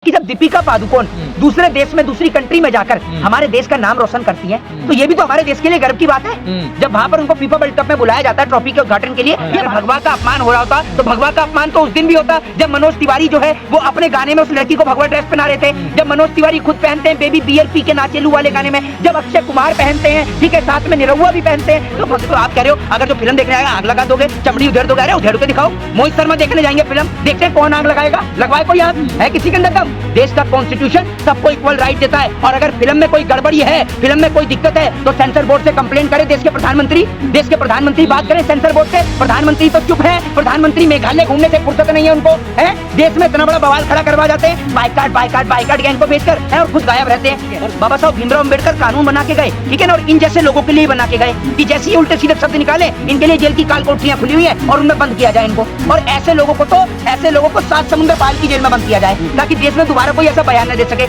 कि जब दीपिका पादुकोण दूसरे देश में दूसरी कंट्री में जाकर हमारे देश का नाम रोशन करती हैं, तो ये भी तो हमारे देश के लिए गर्व की बात है। जब वहाँ पर उनको फीफा वर्ल्ड कप में बुलाया जाता है ट्रॉफी के उद्घाटन के लिए, ये भगवा का अपमान हो रहा होता, तो भगवा का अपमान तो उस दिन भी होता जब मनोज तिवारी जो है वो अपने गाने में उस लड़की को भगवा ड्रेस पहना रहे थे, जब मनोज तिवारी खुद पहनते हैं बेबी बियर पी के नाचेलू वाले गाने में, जब अक्षय कुमार पहनते हैं, ठीक है, साथ में निरहुआ भी पहनते हैं। तो आप कह रहे हो अगर जो फिल्म देखने आएगा आग लगा दोगे, चमड़ी उधेड़ दोगे, अरे उधेड़ के दिखाओ। मोहित शर्मा देखने जाएंगे फिल्म, देखते हैं कौन आग लगाएगा, लगवाए कोई आग है किसी के अंदर दम? देश का कॉन्स्टिट्यूशन सबको इक्वल राइट देता है, और अगर फिल्म में कोई गड़बड़ी है, फिल्म में कोई दिक्कत है, तो सेंसर बोर्ड से कंप्लेन करे देश के प्रधानमंत्री बात करें सेंसर बोर्ड से। प्रधानमंत्री तो चुप है, प्रधानमंत्री मेघालय घूमने से फुर्सत नहीं है उनको, है देश में इतना बड़ा बवाल खड़ा करवा जाते हैं बाइकाट गैंग को बेचकर, है और खुद गायब रहते हैं। और बाबा साहब भीमराव अम्बेडकर कानून बना के गए, ठीक है ना, और इन जैसे लोगों के लिए बना के गए कि जैसे ही उल्टे सीधे शब्द निकाले इनके लिए जेल की काल कोठरियां खुली हुई है और उनमें बंद किया जाए इनको, और ऐसे लोगों को 7 समुद्र पार की जेल में बंद किया जाए ताकि देश में दोबारा कोई ऐसा बयान न दे सके।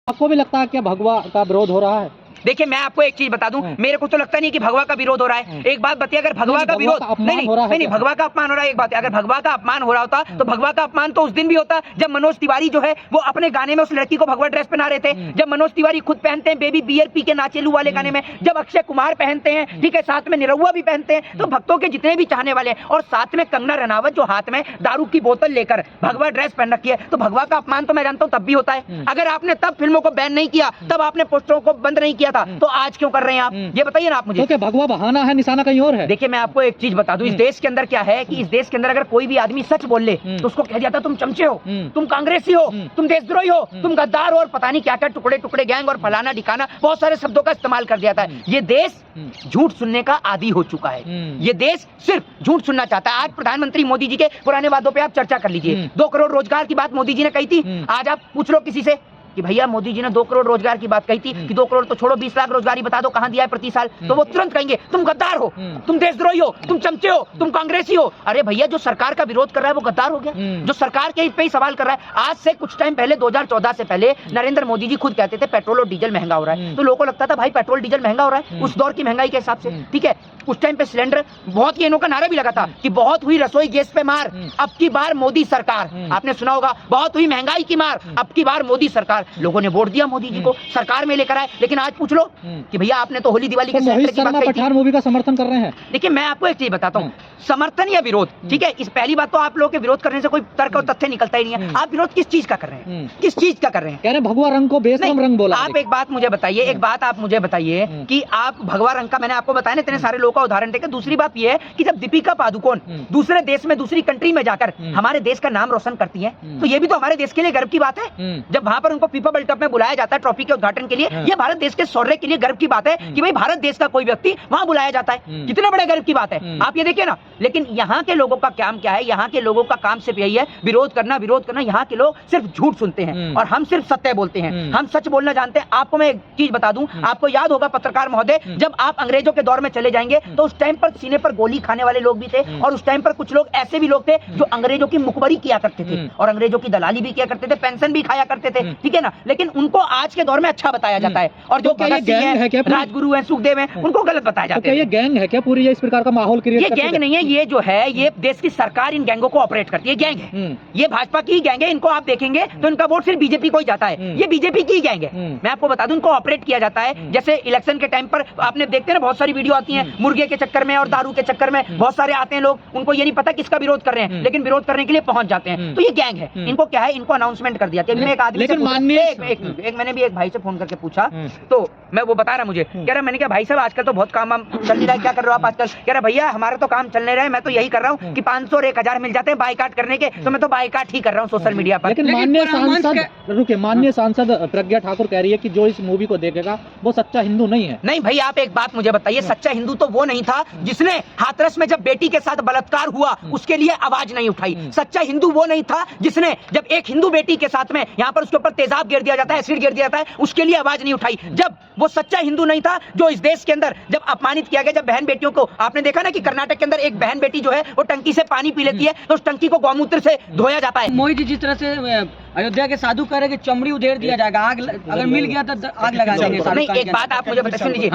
आपको भी लगता है कि भगवा का विरोध हो रहा है? देखिए मैं आपको एक चीज बता दूं, मेरे को तो लगता नहीं कि भगवा का विरोध हो रहा है। एक बात बताइए, अगर भगवा का विरोध नहीं भगवा का अपमान हो रहा है, एक बात है, अगर भगवा का अपमान हो रहा होता तो भगवा का अपमान तो उस दिन भी होता जब मनोज तिवारी जो है वो अपने गाने में उस लड़की को भगवा ड्रेस पहना रहे थे, जब मनोज तिवारी खुद पहनते हैं बेबी बियर पी के नाचेलू वाले गाने में, जब अक्षय कुमार पहनते हैं, ठीक है, साथ में निरहुआ भी पहनते हैं, तो भक्तों के जितने भी चाहने वाले हैं, और साथ में कंगना रनावत जो हाथ में दारू की बोतल लेकर भगवा ड्रेस पहन रखी है, तो भगवा का अपमान तो मैं जानता हूँ तब भी होता है। अगर आपने तब फिल्मों को बैन नहीं किया, तब आपने पोस्टरों को बंद नहीं किया था, तो आज क्यों कर रहे हैं आप? ये बताइए ना आप मुझे। तो भगवा बहाना है, निशाना कहीं और है। देखिए मैं आपको एक चीज बता दूं, इस देश के अंदर क्या है कि इस देश के अंदर अगर कोई भी आदमी सच बोल ले तो उसको कह जाता तुम चमचे हो, तुम कांग्रेसी हो, तुम देशद्रोही हो, तुम गद्दार हो, और पता नहीं क्या क्या टुकड़े टुकड़े गैंग और फलाना ठिकाना बहुत सारे शब्दों का इस्तेमाल कर दिया था। ये देश झूठ सुनने का आदी हो चुका है, ये देश सिर्फ झूठ सुनना चाहता है। आज प्रधानमंत्री मोदी जी के पुराने वादों पे आप चर्चा कर लीजिए। 2 करोड़ रोजगार की बात मोदी जी ने कही थी, आज आप पूछ लो किसी से कि भैया मोदी जी ने 2 करोड़ रोजगार की बात कही थी कि 2 करोड़ तो छोड़ो 20 लाख रोजगार ही बता दो कहां दिया है प्रति साल, तो वो तुरंत कहेंगे तुम गद्दार हो, तुम देशद्रोही हो, तुम चमचे हो, तुम कांग्रेसी हो। अरे भैया जो सरकार का विरोध कर रहा है वो गद्दार हो गया, जो सरकार के पे ही सवाल कर रहा है। आज से कुछ टाइम पहले 2014 से पहले नरेंद्र मोदी जी खुद कहते थे पेट्रोल और डीजल महंगा हो रहा है, तो लोगों को लगता था भाई पेट्रोल डीजल महंगा हो रहा है उस दौर की महंगाई के हिसाब से, ठीक है। उस टाइम पे सिलेंडर बहुत ही इनका नारा भी लगा था कि बहुत हुई रसोई गैस पे मार, अब की बार मोदी सरकार, आपने सुना होगा, बहुत हुई महंगाई की मार, अब की बार मोदी सरकार। लोगों ने वोट दिया मोदी जी को, सरकार में लेकर आए, लेकिन आज पूछ लो कि भैया आपने तो होली दिवाली के पठान मूवी का समर्थन कर रहे हैं। देखिए मैं आपको एक चीज बताता हूँ, समर्थन या विरोध, ठीक है, इस पहली बात तो आप लोगों के विरोध करने से कोई तर्क और तथ्य निकलता ही नहीं है। आप विरोध किस चीज का कर रहे हैं, किस चीज का कर रहे हैं? कह रहे भगवा रंग को बेशरम रंग बोला। आप एक बात मुझे बताइए, एक बात आप मुझे बताइए कि आप भगवा रंग का, मैंने आपको बताया ना इतने सारे लोगों का उदाहरण देकर। दूसरी बात यह है कि जब दीपिका पादुकोण दूसरे देश में दूसरी कंट्री में जाकर हमारे देश का नाम रोशन करती है, तो ये भी तो हमारे देश के लिए गर्व की बात है। जब वहां पर उनको फीफा वर्ल्ड कप में बुलाया जाता है ट्रॉफी के उद्घाटन के लिए, ये भारत देश के शौर्य के लिए गर्व की बात है कि भाई भारत देश का कोई व्यक्ति वहां बुलाया जाता है, कितने बड़े गर्व की बात है, आप ये देखिए ना। लेकिन यहाँ के लोगों का काम क्या है? यहाँ के लोगों का काम सिर्फ यही है, विरोध करना विरोध करना। यहाँ के लोग सिर्फ झूठ सुनते हैं और हम सिर्फ सत्य बोलते हैं, हम सच बोलना जानते हैं। आपको मैं एक चीज बता दूं, आपको याद होगा पत्रकार महोदय, जब आप अंग्रेजों के दौर में चले जाएंगे तो उस टाइम पर सीने पर गोली खाने वाले लोग भी थे, और उस टाइम पर कुछ लोग ऐसे भी लोग थे जो अंग्रेजों की मुखबरी किया करते थे और अंग्रेजों की दलाली भी किया करते थे, पेंशन भी खाया करते थे, ठीक है ना। लेकिन उनको आज के दौर में अच्छा बताया जाता है, और जो राजगुरु है, सुखदेव है, उनको गलत बताया जाता है। ये गैंग है क्या पूरी? इस प्रकार का माहौल क्रिएट? ये गैंग नहीं है, ये जो है ये देश की सरकार इन गैंगों को ऑपरेट करती है। गैंग है ये, भाजपा की गैंग है। इनको आप देखेंगे तो इनका वोट सिर्फ बीजेपी को ही जाता है, ये बीजेपी की गैंग है। मैं आपको बता दूं, इनको ऑपरेट किया जाता है। जैसे इलेक्शन के टाइम पर आपने देखते हैं ना, बहुत सारी वीडियो आती है मुर्गे के चक्कर में और दारू के चक्कर में, बहुत सारे आते हैं लोग, उनको ये नहीं पता किसका विरोध कर रहे हैं, लेकिन विरोध करने के लिए पहुंच जाते हैं। तो ये गैंग है, इनको क्या है, इनको अनाउंसमेंट कर दिया। एक आदमी से मैंने भी एक भाई से फोन करके पूछा, तो मैं वो बता रहा मुझे, कह रहा, मैंने कहा भाई साहब आजकल तो बहुत काम चल नहीं रहा है, क्या कर रहे हो आप आजकल? कह रहा भैया हमारा तो काम चल नहीं रहा है, मैं तो यही कर रहा हूँ कि 500 और 1000 मिल जाते हैं बाइकाट करने के, तो मैं तो बाइकाट ही कर रहा हूँ सोशल मीडिया पर। लेकिन माननीय सांसद प्रज्ञा ठाकुर कह रही है कि जो इस मूवी को देखेगा वो सच्चा हिंदू नहीं है। नहीं भाई, आप एक बात मुझे बताइए, सच्चा हिंदू तो वो नहीं था जिसने हाथरस में जब बेटी के साथ बलात्कार हुआ उसके लिए आवाज नहीं उठाई। सच्चा हिंदू वो नहीं था जिसने जब एक हिंदू बेटी के साथ में यहाँ पर उसके ऊपर तेजाब गिर दिया जाता है, एसिड गिर दिया जाता है, उसके लिए आवाज नहीं उठाई। जब वो सच्चा हिंदू नहीं था जो इस देश के अंदर जब अपमानित किया गया, जब बहन बेटियों को, आपने देखा ना कि कर्नाटक के अंदर एक बहन बेटी जो है वो टंकी से पानी पी लेती है तो उस टंकी को गौमूत्र से धोया जाता है। मोदी जी जिस तरह से अयोध्या के साधु कह रहे कि चमड़ी उधेड़ दिया जाएगा, आग अगर मिल गया तो आग लगा देंगे। नहीं, एक बात आप मुझे सुन लीजिए,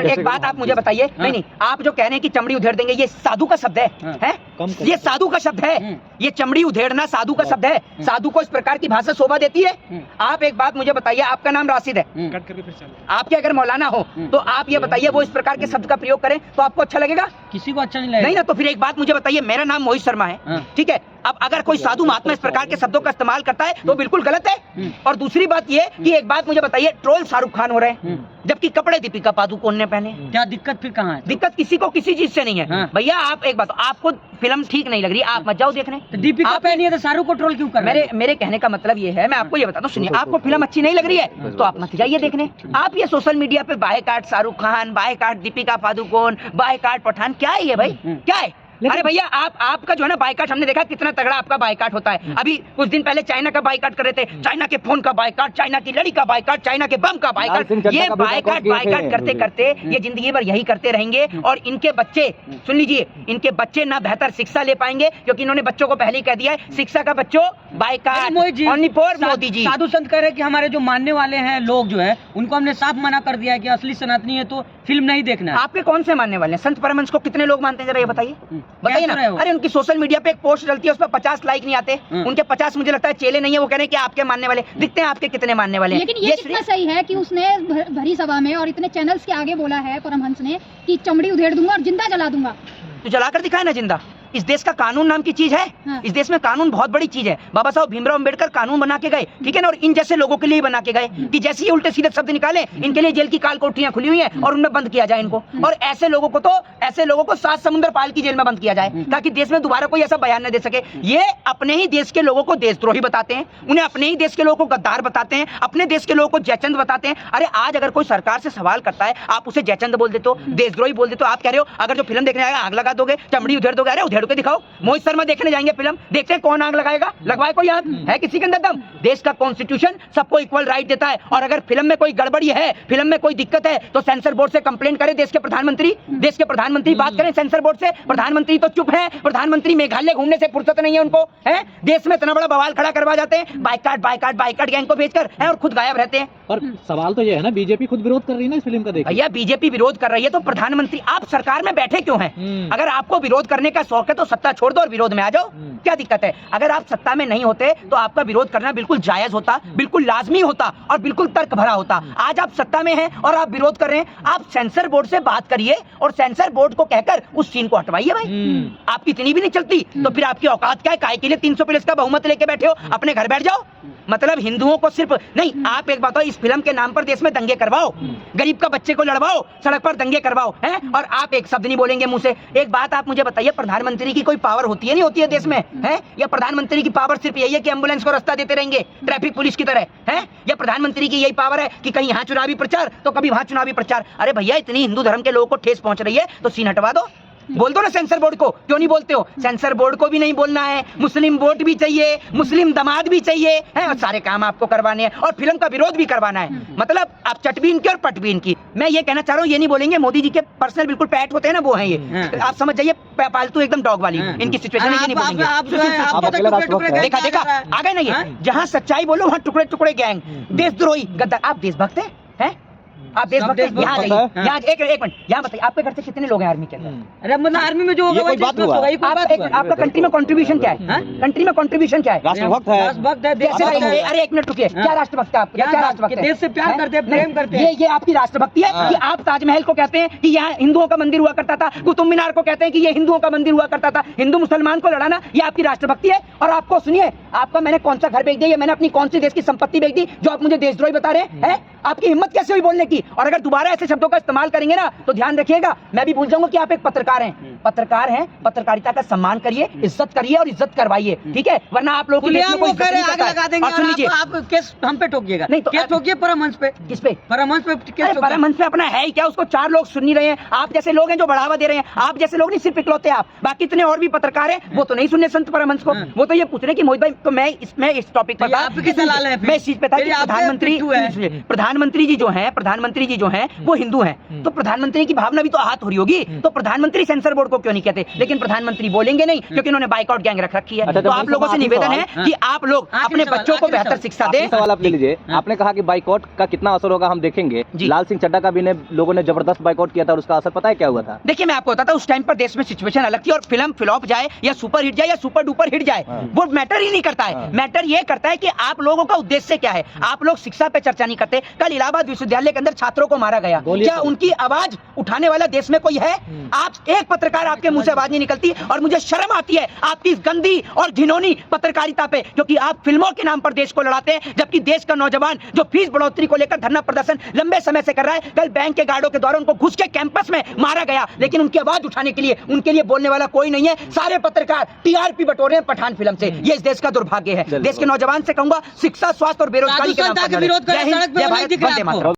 एक बात आप मुझे बताइए। नहीं, आप जो कह रहे हैं कि चमड़ी उधेड़ देंगे, ये साधु का शब्द है? कम कर ये साधु का शब्द है, ये चमड़ी उधेड़ना साधु का शब्द है। साधु को इस प्रकार की भाषा शोभा देती है? आप एक बात मुझे बताइए, आपका नाम राशिद है, आपके अगर मौलाना हो तो आप ये बताइए वो इस प्रकार के शब्द का प्रयोग करें तो आपको अच्छा लगेगा? किसी को अच्छा नहीं लगेगा। नहीं ना, तो फिर एक बात मुझे बताइए, मेरा नाम मोहित शर्मा है, ठीक है, अब अगर कोई साधु महात्मा इस प्रकार के शब्दों का इस्तेमाल करता है तो बिल्कुल गलत है। और दूसरी बात ये कि एक बात मुझे बताइए, ट्रोल शाहरुख खान हो रहे हैं जबकि कपड़े दीपिका पादुकोण ने पहने। क्या दिक्कत फिर कहाँ है? दिक्कत किसी को किसी चीज से नहीं है। भैया आप एक बात, आपको फिल्म ठीक नहीं लग रही, आप मत जाओ देखने। तो दीपिका पहनी है तो शाहरुख को ट्रोल क्यों कर रहे हैं? मेरे कहने का मतलब ये है, मैं आपको ये बताता हूँ, सुनिए, आपको फिल्म अच्छी नहीं लग रही है तो आप मत जाइए देखने। आप ये सोशल मीडिया पे boycott Shahrukh Khan, boycott Deepika Padukone, boycott Pathaan, क्या है ये भाई, क्या है? अरे भैया आपका जो है ना बायकाट, हमने देखा कितना तगड़ा आपका बायकाट होता है। अभी कुछ दिन पहले चाइना का बायकाट कर रहे थे, चाइना के फोन का बायकाट, चाइना की लड़ी का बायकाट, चाइना के बम का बायकाट। ये बायकाट करते करते ये जिंदगी भर यही करते रहेंगे और इनके बच्चे, सुन लीजिए, इनके बच्चे ना बेहतर शिक्षा ले पाएंगे क्योंकि इन्होंने बच्चों को पहले ही कह दिया है, शिक्षा का बच्चों boycott only for Modi ji. साधु संत कह रहे कि हमारे जो मानने वाले हैं लोग जो है उनको हमने साफ मना कर दिया है कि असली सनातनी है तो फिल्म नहीं देखना है। आपके कौन से मानने वाले हैं? संत परमहंस को कितने लोग मानते हैं जरा ये बताइए, बताइए ना। अरे उनकी सोशल मीडिया पे एक पोस्ट डलती है, उस पर 50 लाइक नहीं आते, उनके 50 मुझे लगता है चेले नहीं है, वो कह रहे हैं कि आपके मानने वाले दिखते हैं, आपके कितने मानने वाले हैं। लेकिन ये कितना सही है कि उसने भरी सभा में और इतने चैनल्स के आगे बोला है परमहंस ने कि चमड़ी उधेड़ दूंगा और जिंदा जला दूंगा। तो जलाकर दिखाए ना जिंदा। इस देश का कानून नाम की चीज है। हाँ। इस देश में कानून बहुत बड़ी चीज है। बाबा साहब भीमराव अंबेडकर कानून बना के गए, ठीक है ना, और इन जैसे लोगों के लिए बना के गए कि जैसे ही उल्टे सीधे शब्द निकाले इनके लिए जेल की काल कोठरियां खुली हुई हैं और उनमें बंद किया जाए इनको, और ऐसे लोगों को 7 समुद्र पाल की जेल में बंद किया जाए ताकि देश में दोबारा कोई ऐसा बयान न दे सके। ये अपने ही देश के लोगों को देशद्रोही बताते हैं, उन्हें अपने ही देश के लोगों को गद्दार बताते हैं, अपने देश के लोगों को जयचंद बताते हैं। अरे आज अगर कोई सरकार से सवाल करता है आप उसे जयचंद बोल देते हो, देशद्रोही बोल देते हो। आप कह रहे हो अगर जो फिल्म देखने आएगा आग लगा दोगे, चमड़ी उधेड़ दोगे। अरे उधेड़ के दिखाओ, मोहित शर्मा देखने जाएंगे फिल्म, देखते हैं कौन आग लगाएगा, लगवाए कोई आग है किसी के अंदर दम? देश का कॉन्स्टिट्यूशन सबको इक्वल राइट देता है और अगर फिल्म में कोई गड़बड़ी है, फिल्म में कोई दिक्कत है तो सेंसर बोर्ड से कंप्लेंट करें। देश के प्रधानमंत्री बात करें सेंसर बोर्ड से। प्रधानमंत्री तो चुप है, प्रधानमंत्री मेघालय घूमने से फुर्सत नहीं है उनको, है देश में इतना बड़ा बवाल खड़ा करवा जाते हैं बाइकाट गैंग को भेजकर, है और खुद गायब रहते हैं। और सवाल तो ये है ना, बीजेपी खुद विरोध कर रही है ना इस फिल्म का। देखिए भैया बीजेपी विरोध कर रही है तो प्रधानमंत्री, आप सरकार में बैठे क्यों हैं? अगर आपको विरोध करने का शौक है तो सत्ता छोड़ दो और विरोध में आ जाओ, क्या दिक्कत है? अगर आप सत्ता में नहीं होते तो आपका विरोध करना बिल्कुल जायज होता, बिल्कुल लाजमी होता और बिल्कुल तर्क भरा होता। आज आप सत्ता में हैं और आप विरोध कर रहे हैं, आप सेंसर बोर्ड से बात करिए और सेंसर बोर्ड को कहकर उस सीन को हटवाइए भाई। आपकी इतनी भी नहीं चलती तो फिर आपकी औकात क्या है? काय के लिए 300 का बहुमत लेके बैठे हो? अपने घर बैठ जाओ। मतलब हिंदुओं को सिर्फ नहीं, आप एक बात हो, इस फिल्म के नाम पर देश में दंगे करवाओ, गरीब का बच्चे को लड़वाओ, सड़क पर दंगे करवाओ, हैं, और आप एक शब्द नहीं बोलेंगे मुंह से। एक बात आप मुझे बताइए, प्रधानमंत्री की कोई पावर होती है नहीं होती है देश में, है? या प्रधानमंत्री की पावर सिर्फ यही है कि एम्बुलेंस को रास्ता देते रहेंगे ट्रैफिक पुलिस की तरह, है? या प्रधानमंत्री की यही पावर है कि कहीं यहाँ चुनावी प्रचार तो कभी वहां चुनावी प्रचार? अरे भैया इतनी हिंदू धर्म के लोगों को ठेस पहुंच रही है तो सीन हटवा दो, बोल दो ना सेंसर बोर्ड को। क्यों नहीं बोलते हो? सेंसर बोर्ड को भी नहीं बोलना है, मुस्लिम वोट भी चाहिए, मुस्लिम दामाद भी चाहिए, है, और सारे काम आपको करवाने हैं और फिल्म का विरोध भी करवाना है। मतलब आप चटबीन की और पटबीन की। मैं ये कहना चाह रहा हूँ, ये नहीं बोलेंगे मोदी जी के पर्सनल बिल्कुल पैट होते हैं ना, वो हैं ये, आप समझ जाइए, पालतू एकदम डॉग वाली इनकी सिचुएशन है, ये नहीं बोलेंगे। देखा आ गए ना ये, जहाँ सच्चाई बोलो वहाँ टुकड़े टुकड़े गैंग, देशद्रोही, गद्दार। आप देशभक्त हैं? आप देशभक्त हैं? यहाँ जाइए, यहाँ एक मिनट, यहाँ बताइए आपके घर से कितने लोग हैं आर्मी के अंदर? अरे मतलब आर्मी में जो होगा वही आपका कंट्री में कंट्रीब्यूशन क्या है? कंट्री में कंट्रीब्यूशन क्या है? राष्ट्रभक्त है। अरे एक मिनट रुकिए, क्या राष्ट्रभक्त है आपका? क्या राष्ट्रभक्त है? देश से प्यार करते हैं, प्रेम करते हैं। ये आपकी राष्ट्रभक्ति है कि आप ताजमहल को कहते हैं कि यहाँ हिंदुओं का मंदिर हुआ करता था, कुतुब मीनार को कहते हैं कि ये हिंदुओं का मंदिर हुआ करता था, हिंदू मुसलमान को लड़ाना ये आपकी राष्ट्रभक्ति है? और आपको सुनिए, आपका मैंने कौन सा घर बेच दिया, मैंने अपनी कौन सी देश की संपत्ति बेच दी जो आप मुझे देशद्रोही बता रहे हैं? आपकी हिम्मत कैसे हुई बोलने की? और अगर दोबारा ऐसे शब्दों का इस्तेमाल करेंगे ना तो ध्यान रखिएगा, मैं भी भूल जाऊंगा कि आप एक पत्रकार हैं। पत्रकार हैं, पत्रकारिता का सम्मान करिए, इज्जत करिए और इज्जत करवाइए, ठीक है? वरना आप लोग सुन लीजिए, आप केस हम पे ठोकिएगा। नहीं तो केस ठोकिए परमहंस पे। किस पे? परमहंस पे केस। परमहंस पे अपना है ही क्या? उसको 4 लोग सुन नहीं रहे हैं। आप जैसे लोग हैं जो बढ़ावा दे रहे हैं, आप जैसे लोग नहीं सिर्फ इकलौते आप, बाकी इतने और भी पत्रकार हैं, वो तो नहीं सुनने संत परमहंस को। वो तो ये पूछ रहे हैं कि मोहित भाई तो मैं इस टॉपिक पर तो ये आपके दलाल हैं फिर? मैं इस चीज पे था कि ये आपके पिट्ठू हैं। प्रधानमंत्री जी जो हैं वो हिंदू हैं, तो प्रधानमंत्री की भावना भी तो आहत हो रही होगी, तो प्रधानमंत्री सेंसर बोर्ड को क्यों नहीं कहते? लेकिन प्रधानमंत्री बोलेंगे नहीं क्योंकि उन्होंने बाइकआउट गैंग रख रखी है। तो आप लोगों से निवेदन है कि आप लोग अपने बच्चों को बेहतर शिक्षा दें। सवाल आप ले लीजिए, आपने कहा कि बाइकआउट का कितना असर होगा हम देखेंगे। लाल सिंह चड्ढा का भी लोगों ने जबरदस्त बाइकआउट किया था और उसका असर पता है क्या हुआ था? देखिए मैं आपको बताता हूँ, उस टाइम पर देश में सिचुएशन अलग थी और फिल्म फ्लॉप जाए या सुपर हिट जाए या सुपर डुपर हिट जाए वो मैटर ही नहीं करता है। मैटर ये करता है कि आप लोगों का उद्देश्य क्या है। आप लोग शिक्षा पे चर्चा नहीं करते। कल इलाहाबाद विश्वविद्यालय के अंदर छात्रों को मारा गया, क्या उनकी आवाज उठाने वाला देश में कोई है? आप एक पत्रकार, आपके मुंह से आवाज नहीं निकलती और मुझे शर्म आती है आपकी इस गंदी और घिनौनी पत्रकारिता पे, क्योंकि आप फिल्मों के नाम पर देश को लड़ाते हैं, जबकि देश का नौजवान जो फीस बढ़ोतरी को लेकर धरना प्रदर्शन लंबे समय से कर रहा है, कल बैंक के गार्डों के द्वारा उनको घुस के कैंपस में मारा गया, लेकिन उनकी आवाज उठाने के लिए उनके लिए बोलने वाला कोई नहीं है। सारे पत्रकार टीआरपी बटोर रहे हैं पठान फिल्म से। ये इस देश का दुर्भाग्य है। देश के नौजवान से कहूंगा शिक्षा, स्वास्थ्य और बेरोजगारी के नाम पर विरोध करें, सड़क पे जय नहीं भारत, दिख रहा वंदे आपको। मातरम।